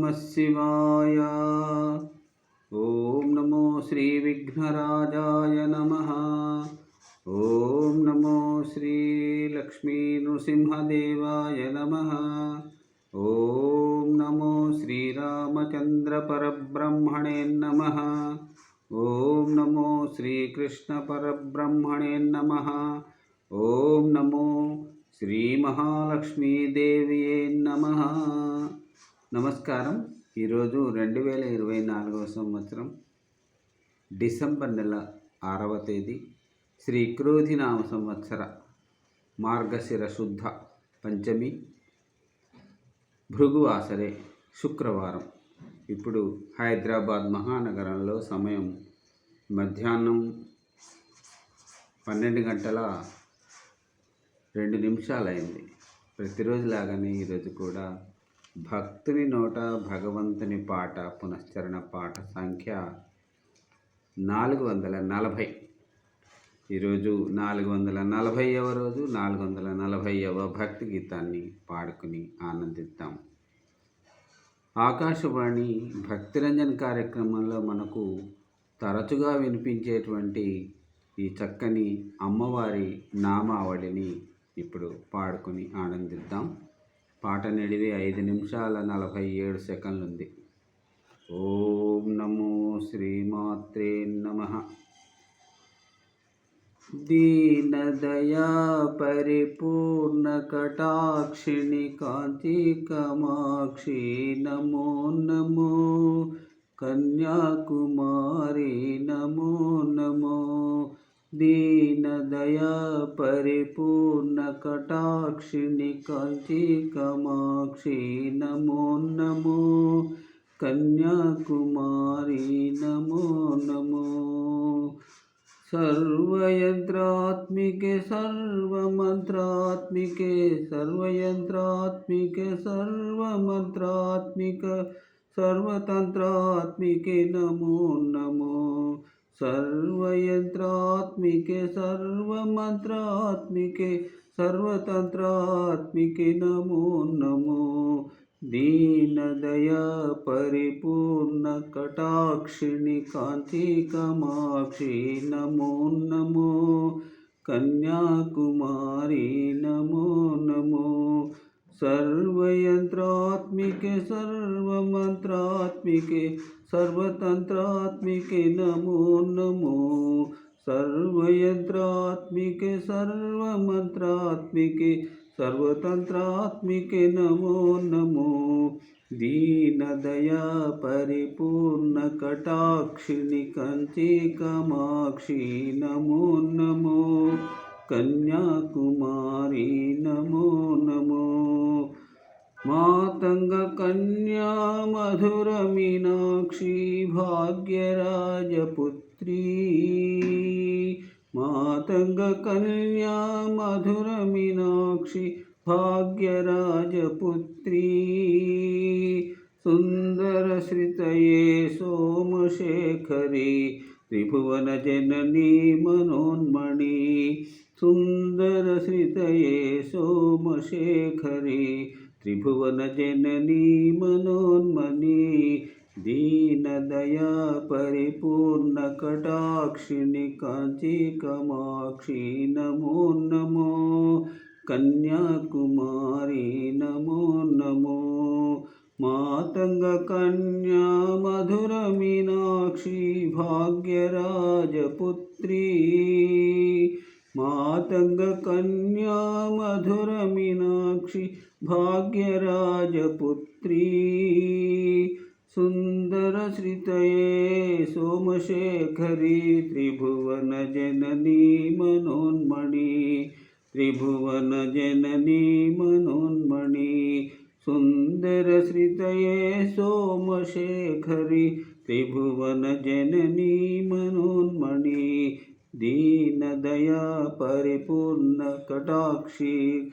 नमः शिवाय। ओम नमो श्री विघ्नराजाय नमः। ओम नमो श्री लक्ष्मी नृसिंहदेवाय नमः। ओम नमो श्रीरामचंद्र परब्रह्मणे नमः। ओम नमो श्रीकृष्ण परब्रह्मणे नमः। ओम नमो శ్రీ మహాలక్ష్మీదేవియే నమః. నమస్కారం. ఈరోజు 2024 సంవత్సరం డిసెంబర్ నెల 6వ తేదీ శ్రీ క్రోధినామ సంవత్సర మార్గశిర శుద్ధ పంచమి భృగువాసరే శుక్రవారం. ఇప్పుడు హైదరాబాద్ మహానగరంలో సమయం మధ్యాహ్నం 12:02 అయింది. ప్రతిరోజులాగానే ఈరోజు కూడా భక్తుని నోట భగవంతుని పాట పునశ్చరణ పాట సంఖ్య 440. ఈరోజు 440వ రోజు 440వ భక్తి గీతాన్ని పాడుకుని ఆనందిద్దాం. ఆకాశవాణి భక్తిరంజన్ కార్యక్రమంలో మనకు తరచుగా వినిపించేటువంటి ఈ చక్కని అమ్మవారి నామావళిని ఇప్పుడు పాడుకుని ఆనందిద్దాం. పాట నిడివి 5 నిమిషాల 47 సెకండ్లు ఉంది. ఓం నమో శ్రీమాత్రే నమః. దీనదయా పరిపూర్ణ కటాక్షిణి కాంతి కామాక్షి నమో నమో. కన్యాకుమారి నమో నమో. దీనదయా పరిపూర్ణ కటాక్షిణి కాంచి కామాక్షి నమో నమో. కన్యాకుమారి నమో నమో. సర్వయంత్రాత్మికే సర్వమంత్రాత్మికే సర్వయంత్రాత్మికే సర్వమంత్రాత్మిక సర్వతంత్రాత్మికే నమో నమో. सर्वयंत्रात्मिके सर्वमंत्रात्मिके सर्वतंत्रात्मिके नमो नमो. दीनदया परिपूर्ण कटाक्षिणि कांति कामाक्षि नमो नमो. कन्याकुमारी नमो नमो. सर्वयंत्रात्मिके सर्वमंत्रात्मिके सर्वतंत्रात्मिके नमो नमो. सर्वयंत्रात्मिके सर्वमंत्रात्मिके सर्वतंत्रात्मिके नमो नमो. दीनदया परिपूर्ण कटाक्षिणि कांची कामाक्षि नमो नमो. कन्याकुमारी नमो नमो. मातंग कन्या मधुर मीनाक्षी भाग्यराजपुत्री. मातंग कन्या मधुर मीनाक्षी भाग्यराजपुत्री. सुंदर श्रितये सोमशेखरी त्रिभुवन जननी मनोन्मणि. सुंदर श्रितये सोमशेखरी त्रिभुवन जननी मनोन्मणि. दीनदया परिपूर्ण कटाक्षिणि कांची कामाक्षि नमो नमो. कन्याकुमारी नमो नमो. मातंग कन्या मधुर मीनाक्षी भाग्यराजपुत्री. मातंग कन्या मधुर मीनाक्षी भाग्यराजपुत्री. सुंदर श्रितये सोमशेखरी त्रिभुवन जननी मनोन्मणि. त्रिभुवन जननी मनोन्मणि. सुंदर श्रितये सोमशेखरी त्रिभुवन जननी मनोन्मणि. दीनदया परिपूर्ण कटाक्षी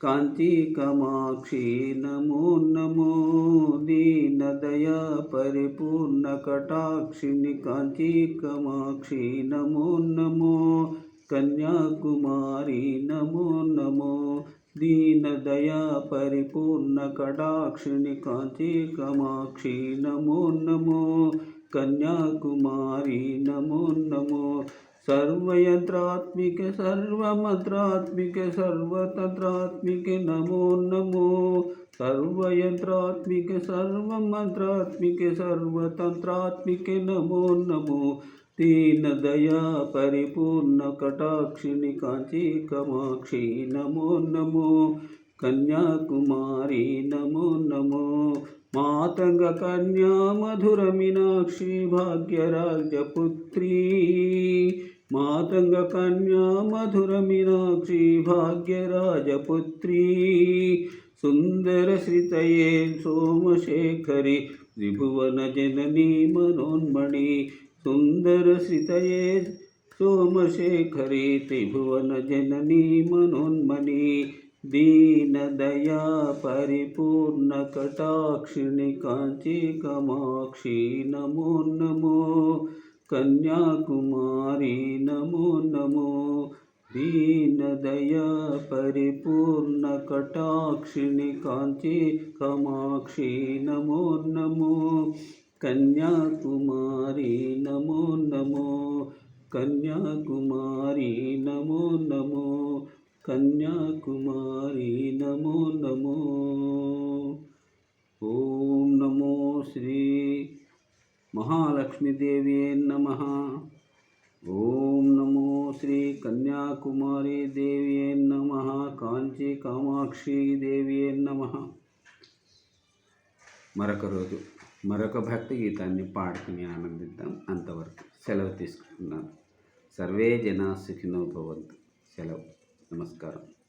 कांची कामाक्षि नमो नमो. दीनदया परिपूर्ण कटाक्षिणि कांची कामाक्षि नमो नमो. कन्याकुमारी नमो नमो. దీనదయా పరిపూర్ణ కటాక్షిణి కాంచీ కామాక్షి నమో నమో కన్యాకుమారి నమో నమో सर्वयंत्रात्मिके सर्वमंत्रात्मिके सर्वतंत्रात्मिके नमो नमो सर्वयंत्रात्मिके सर्वमंत्रात्मिके सर्वतंत्रात्मिके नमो नमो दीनदया परिपूर्ण कटाक्षिणि कांची कामाक्षि नमो नमो कन्याकुमारी नमो नमो मातंग कन्या मधुर मीनाक्षी भाग्यराजपुत्री मातंग कन्या मधुर मीनाक्षी भाग्यराजपुत्री सुंदर श्रितये सोमशेखरी त्रिभुवन जननी मनोन्मणि सुंदर श्रितये सोमशेखरी त्रिभुवन जननी मनोन्मणि दीनदया परिपूर्ण कटाक्षिणि कांची कामाक्षि नमो नमो कन्याकुमारी नमो नमो दीनदया परिपूर्ण कटाक्षिणि कांची कामाक्षि नमो नमो कन्याकुमारी नमो नमो कन्याकुमारी नमो नमो कन्याकुमारी नमो नमो ओम नमो श्री महालक्ष्मी देवी नमः ओम नमो श्री कन्याकुमारी देवी नमः कांची कामाक्षी देवी नमः మరొక రోజు మరొక భక్తి గీతాన్ని పాడుకుని ఆనందిద్దాం. అంతవరకు సెలవు తీసుకుంటున్నాను. సర్వే జనా సుఖినో భవంతు. సెలవు. నమస్కారం.